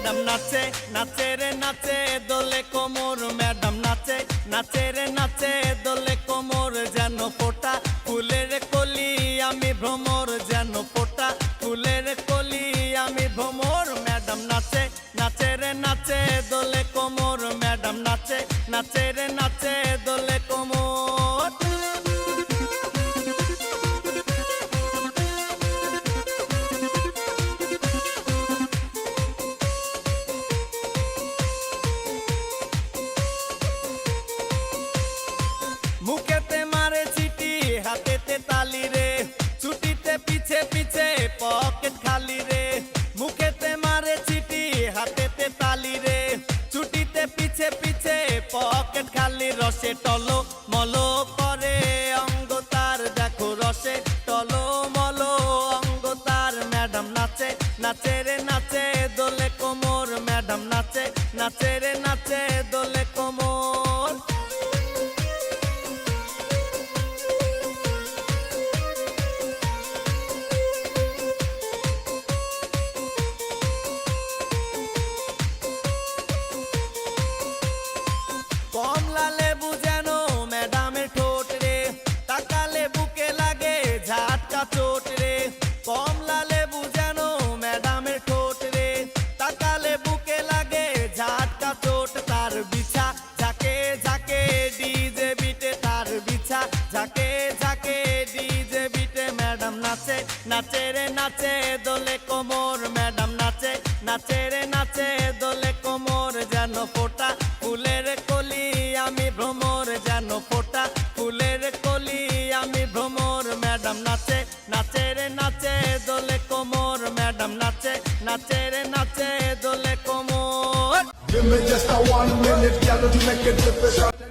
Madam নাচে নাচে রে নাচে দোলে কোমর, ম্যাডাম নাচে নাচে রে নাচে দোলে কোমর, যেন ফোটা ফুলের কলি আমি ভ্রমর, যেন ফোটা ফুলের কলি আমি ভ্রমর। ম্যাডাম নাচে নাচে রে নাচে দোলে কোমর, ম্যাডাম নাচে নাচে রে নাচে দোলে কোমর। মুখেতে মারে চিঠি হাতেতে তালি রে, ছুটিতে পিছে পিছে পকেট খালি রে। মুখেতে মারে চিঠি হাতেতে তালি রে, ছুটিতে পিছে পিছে পকেট খালি। রসে টলো মলো করে অঙ্গ তার, দেখো রসে টলো মলো অঙ্গ তার। ম্যাডাম নাচে নাচে রে নাচে দোলে কোমর, ম্যাডাম নাচে নাচে রে নাচে দোলে কোমর। কমলা লেবু যেন ম্যাডামের ঠোঁট রে, তাকালে বুকে লাগে ঝাটকা চোট রে। কমলা লেবু যেন ম্যাডামের ঠোঁট রে, তাকালে বুকে লাগে ঝাটকা চোট। তার বিছা ঝাঁকে ঝাঁকে ডিজে বিটে, তার বিছা ঝাঁকে ঝাঁকে ডিজে বিটে। ম্যাডাম নাচে নাচে রে নাচে দোলে কোমর, ম্যাডাম নাচে নাচে রে নাচে দোলে কোমর, যেন ফোটা ফুলের কলি আমি ভ্রমর, যেন ফোটা ফুলের কলি আমি ভ্রমর। ম্যাডাম নাচে নাচে রে নাচে দোলে কোমর, ম্যাডাম নাচে নাচে রে নাচে দোলে কোমর। Give me just a 1 minute, girl, to make it flip it.